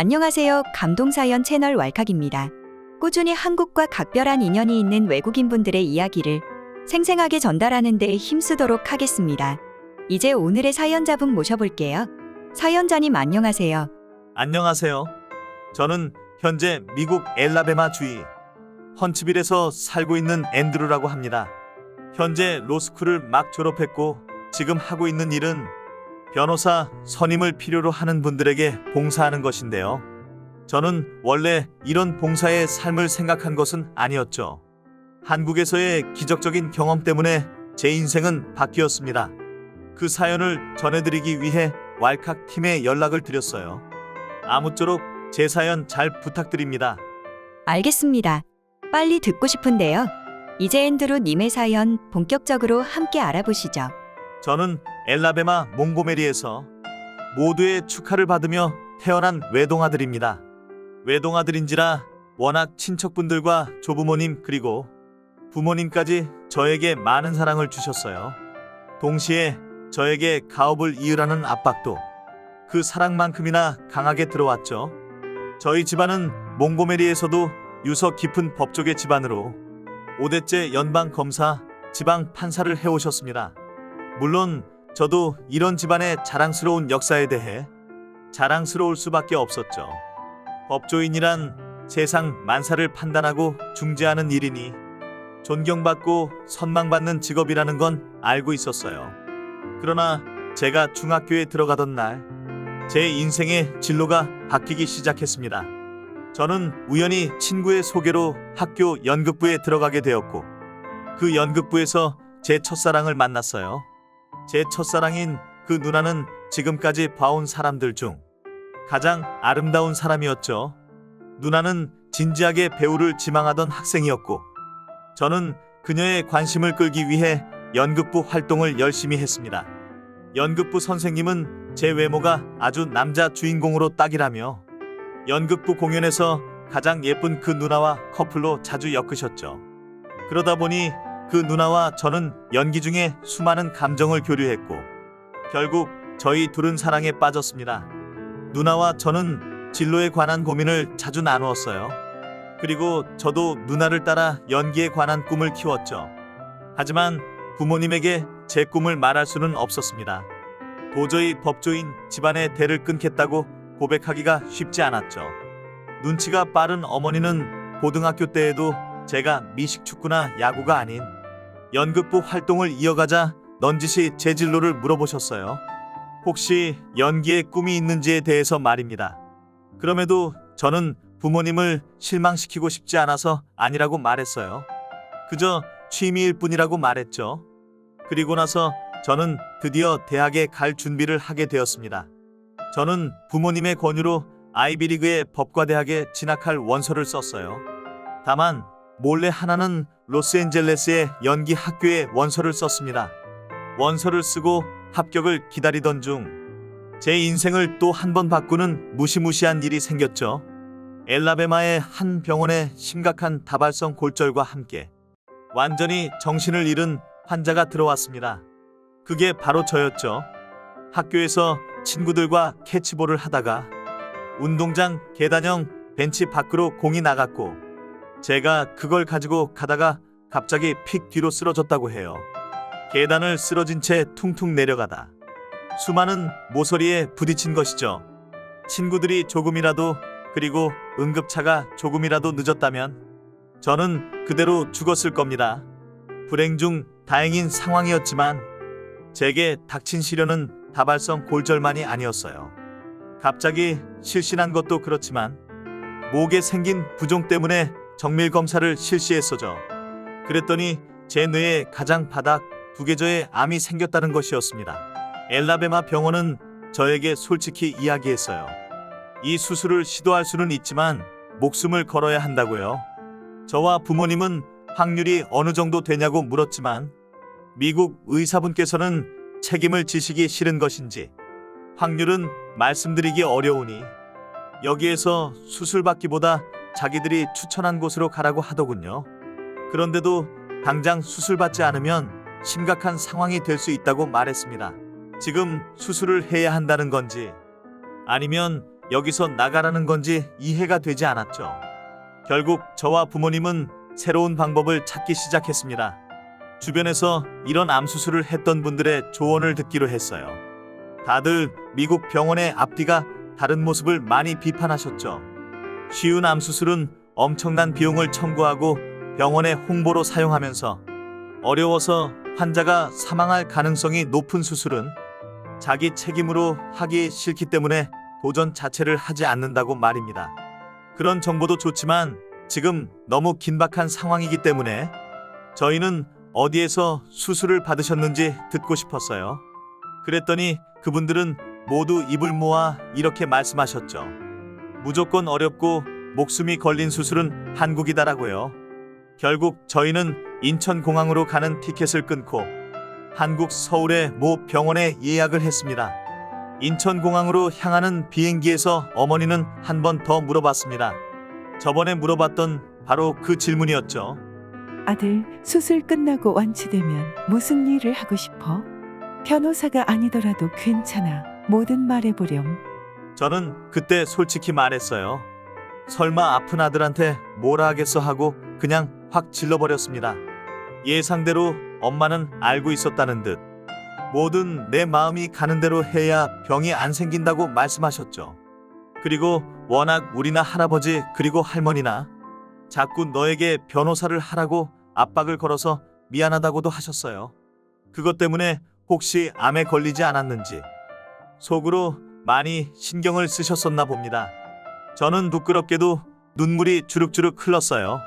안녕하세요. 감동사연 채널 왈칵입니다. 꾸준히 한국과 각별한 인연이 있는 외국인분들의 이야기를 생생하게 전달하는 데 힘쓰도록 하겠습니다. 이제 오늘의 사연자분 모셔볼게요. 사연자님 안녕하세요. 안녕하세요. 저는 현재 미국 엘라베마 주의 헌츠빌에서 살고 있는 앤드루라고 합니다. 현재 로스쿨을 막 졸업했고 지금 하고 있는 일은 변호사 선임을 필요로 하는 분들에게 봉사하는 것인데요. 저는 원래 이런 봉사의 삶을 생각한 것은 아니었죠. 한국에서의 기적적인 경험 때문에 제 인생은 바뀌었습니다. 그 사연을 전해드리기 위해 왈칵 팀에 연락을 드렸어요. 아무쪼록 제 사연 잘 부탁드립니다. 알겠습니다. 빨리 듣고 싶은데요. 이제 앤드루 님의 사연 본격적으로 함께 알아보시죠. 저는 엘라베마 몽고메리에서 모두의 축하를 받으며 태어난 외동아들입니다. 외동아들인지라 워낙 친척분들과 조부모님 그리고 부모님까지 저에게 많은 사랑을 주셨어요. 동시에 저에게 가업을 이으라는 압박도 그 사랑만큼이나 강하게 들어왔죠. 저희 집안은 몽고메리에서도 유서 깊은 법조계 집안으로 5대째 연방검사, 지방판사를 해오셨습니다. 물론 저도 이런 집안의 자랑스러운 역사에 대해 자랑스러울 수밖에 없었죠. 법조인이란 세상 만사를 판단하고 중재하는 일이니 존경받고 선망받는 직업이라는 건 알고 있었어요. 그러나 제가 중학교에 들어가던 날 제 인생의 진로가 바뀌기 시작했습니다. 저는 우연히 친구의 소개로 학교 연극부에 들어가게 되었고 그 연극부에서 제 첫사랑을 만났어요. 제 첫사랑인 그 누나는 지금까지 봐온 사람들 중 가장 아름다운 사람이었죠. 누나는 진지하게 배우를 지망하던 학생이었고 저는 그녀의 관심을 끌기 위해 연극부 활동을 열심히 했습니다. 연극부 선생님은 제 외모가 아주 남자 주인공으로 딱이라며 연극부 공연에서 가장 예쁜 그 누나와 커플로 자주 엮으셨죠. 그러다 보니 그 누나와 저는 연기 중에 수많은 감정을 교류했고 결국 저희 둘은 사랑에 빠졌습니다. 누나와 저는 진로에 관한 고민을 자주 나누었어요. 그리고 저도 누나를 따라 연기에 관한 꿈을 키웠죠. 하지만 부모님에게 제 꿈을 말할 수는 없었습니다. 도저히 법조인 집안의 대를 끊겠다고 고백하기가 쉽지 않았죠. 눈치가 빠른 어머니는 고등학교 때에도 제가 미식축구나 야구가 아닌 연극부 활동을 이어가자 넌지시 제 진로를 물어보셨어요. 혹시 연기에 꿈이 있는지에 대해서 말입니다. 그럼에도 저는 부모님을 실망시키고 싶지 않아서 아니라고 말했어요. 그저 취미일 뿐이라고 말했죠. 그리고 나서 저는 드디어 대학에 갈 준비를 하게 되었습니다. 저는 부모님의 권유로 아이비리그의 법과대학에 진학할 원서를 썼어요. 다만 몰래 하나는 로스앤젤레스의 연기 학교에 원서를 썼습니다. 원서를 쓰고 합격을 기다리던 중 제 인생을 또 한 번 바꾸는 무시무시한 일이 생겼죠. 엘라베마의 한 병원에 심각한 다발성 골절과 함께 완전히 정신을 잃은 환자가 들어왔습니다. 그게 바로 저였죠. 학교에서 친구들과 캐치볼을 하다가 운동장 계단형 벤치 밖으로 공이 나갔고 제가 그걸 가지고 가다가 갑자기 픽 뒤로 쓰러졌다고 해요. 계단을 쓰러진 채 퉁퉁 내려가다 수많은 모서리에 부딪힌 것이죠. 친구들이 조금이라도 그리고 응급차가 조금이라도 늦었다면 저는 그대로 죽었을 겁니다. 불행 중 다행인 상황이었지만 제게 닥친 시련은 다발성 골절만이 아니었어요. 갑자기 실신한 것도 그렇지만 목에 생긴 부종 때문에 정밀 검사를 실시했어죠. 그랬더니 제 뇌에 가장 바닥 두개저에 암이 생겼다는 것이었습니다. 엘라베마 병원은 저에게 솔직히 이야기했어요. 이 수술을 시도할 수는 있지만 목숨을 걸어야 한다고요. 저와 부모님은 확률이 어느 정도 되냐고 물었지만 미국 의사분께서는 책임을 지시기 싫은 것인지 확률은 말씀드리기 어려우니 여기에서 수술받기보다 자기들이 추천한 곳으로 가라고 하더군요. 그런데도 당장 수술받지 않으면 심각한 상황이 될 수 있다고 말했습니다. 지금 수술을 해야 한다는 건지 아니면 여기서 나가라는 건지 이해가 되지 않았죠. 결국 저와 부모님은 새로운 방법을 찾기 시작했습니다. 주변에서 이런 암 수술을 했던 분들의 조언을 듣기로 했어요. 다들 미국 병원의 앞뒤가 다른 모습을 많이 비판하셨죠. 쉬운 암 수술은 엄청난 비용을 청구하고 병원의 홍보로 사용하면서 어려워서 환자가 사망할 가능성이 높은 수술은 자기 책임으로 하기 싫기 때문에 도전 자체를 하지 않는다고 말입니다. 그런 정보도 좋지만 지금 너무 긴박한 상황이기 때문에 저희는 어디에서 수술을 받으셨는지 듣고 싶었어요. 그랬더니 그분들은 모두 입을 모아 이렇게 말씀하셨죠. 무조건 어렵고 목숨이 걸린 수술은 한국이다라고요. 결국 저희는 인천공항으로 가는 티켓을 끊고 한국 서울의 모 병원에 예약을 했습니다. 인천공항으로 향하는 비행기에서 어머니는 한 번 더 물어봤습니다. 저번에 물어봤던 바로 그 질문이었죠. 아들, 수술 끝나고 완치되면 무슨 일을 하고 싶어? 변호사가 아니더라도 괜찮아. 뭐든 말해보렴. 저는 그때 솔직히 말했어요. 설마 아픈 아들한테 뭐라 하겠어 하고 그냥 확 질러버렸습니다. 예상대로 엄마는 알고 있었다는 듯 뭐든 내 마음이 가는 대로 해야 병이 안 생긴다고 말씀하셨죠. 그리고 워낙 우리나 할아버지 그리고 할머니나 자꾸 너에게 변호사를 하라고 압박을 걸어서 미안하다고도 하셨어요. 그것 때문에 혹시 암에 걸리지 않았는지 속으로 많이 신경을 쓰셨었나 봅니다. 저는 부끄럽게도 눈물이 주룩주룩 흘렀어요.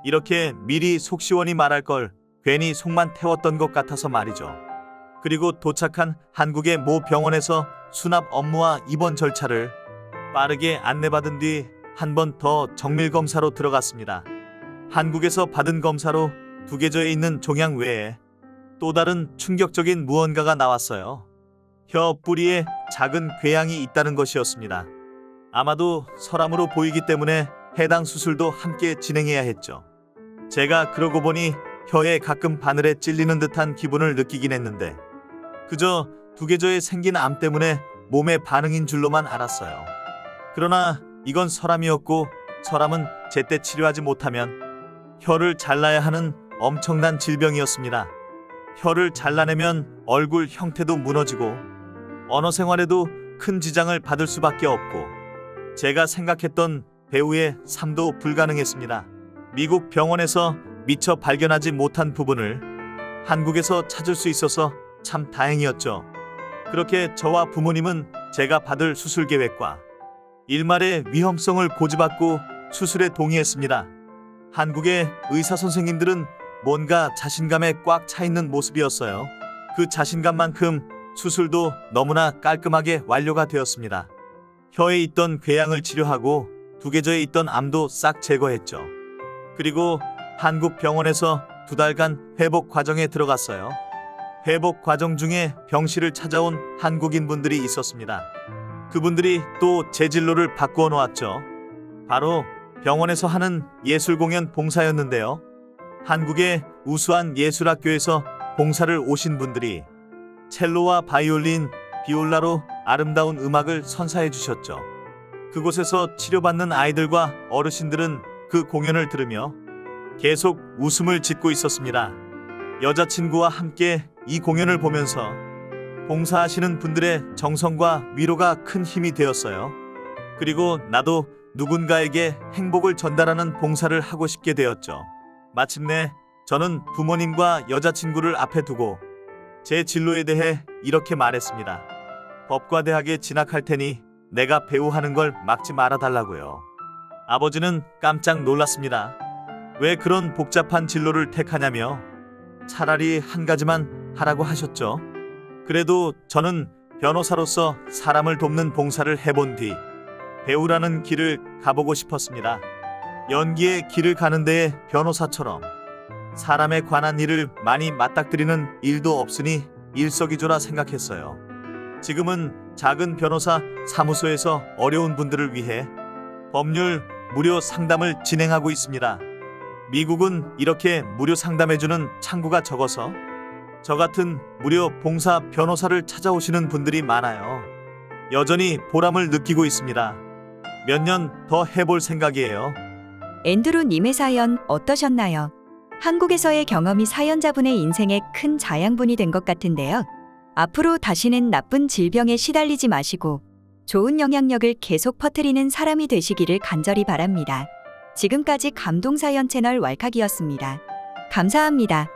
이렇게 미리 속 시원히 말할 걸 괜히 속만 태웠던 것 같아서 말이죠. 그리고 도착한 한국의 모 병원에서 수납 업무와 입원 절차를 빠르게 안내받은 뒤 한 번 더 정밀 검사로 들어갔습니다. 한국에서 받은 검사로 두개져에 있는 종양 외에 또 다른 충격적인 무언가가 나왔어요. 혀 뿌리에 작은 궤양이 있다는 것이었습니다. 아마도 설암으로 보이기 때문에 해당 수술도 함께 진행해야 했죠. 제가 그러고 보니 혀에 가끔 바늘에 찔리는 듯한 기분을 느끼긴 했는데 그저 두개져에 생긴 암 때문에 몸의 반응인 줄로만 알았어요. 그러나 이건 설암이었고 설암은 제때 치료하지 못하면 혀를 잘라야 하는 엄청난 질병이었습니다. 혀를 잘라내면 얼굴 형태도 무너지고 언어 생활에도 큰 지장을 받을 수밖에 없고 제가 생각했던 배우의 삶도 불가능했습니다. 미국 병원에서 미처 발견하지 못한 부분을 한국에서 찾을 수 있어서 참 다행이었죠. 그렇게 저와 부모님은 제가 받을 수술 계획과 일말의 위험성을 고지받고 수술에 동의했습니다. 한국의 의사 선생님들은 뭔가 자신감에 꽉 차 있는 모습이었어요. 그 자신감만큼 수술도 너무나 깔끔하게 완료가 되었습니다. 혀에 있던 궤양을 치료하고 두개져에 있던 암도 싹 제거했죠. 그리고 한국 병원에서 2달간 회복 과정에 들어갔어요. 회복 과정 중에 병실을 찾아온 한국인 분들이 있었습니다. 그분들이 또 제 진로를 바꾸어 놓았죠. 바로 병원에서 하는 예술 공연 봉사였는데요. 한국의 우수한 예술학교에서 봉사를 오신 분들이 첼로와 바이올린, 비올라로 아름다운 음악을 선사해 주셨죠. 그곳에서 치료받는 아이들과 어르신들은 그 공연을 들으며 계속 웃음을 짓고 있었습니다. 여자친구와 함께 이 공연을 보면서 봉사하시는 분들의 정성과 위로가 큰 힘이 되었어요. 그리고 나도 누군가에게 행복을 전달하는 봉사를 하고 싶게 되었죠. 마침내 저는 부모님과 여자친구를 앞에 두고 제 진로에 대해 이렇게 말했습니다. 법과대학에 진학할 테니 내가 배우하는 걸 막지 말아달라고요. 아버지는 깜짝 놀랐습니다. 왜 그런 복잡한 진로를 택하냐며 차라리 한 가지만 하라고 하셨죠. 그래도 저는 변호사로서 사람을 돕는 봉사를 해본 뒤 배우라는 길을 가보고 싶었습니다. 연기의 길을 가는 데에 변호사처럼 사람에 관한 일을 많이 맞닥뜨리는 일도 없으니 일석이조라 생각했어요. 지금은 작은 변호사 사무소에서 어려운 분들을 위해 법률 무료 상담을 진행하고 있습니다. 미국은 이렇게 무료 상담해주는 창구가 적어서 저 같은 무료 봉사 변호사를 찾아오시는 분들이 많아요. 여전히 보람을 느끼고 있습니다. 몇 년 더 해볼 생각이에요. 앤드루님의 사연 어떠셨나요? 한국에서의 경험이 사연자분의 인생에 큰 자양분이 된 것 같은데요. 앞으로 다시는 나쁜 질병에 시달리지 마시고 좋은 영향력을 계속 퍼뜨리는 사람이 되시기를 간절히 바랍니다. 지금까지 감동사연 채널 왈칵이었습니다. 감사합니다.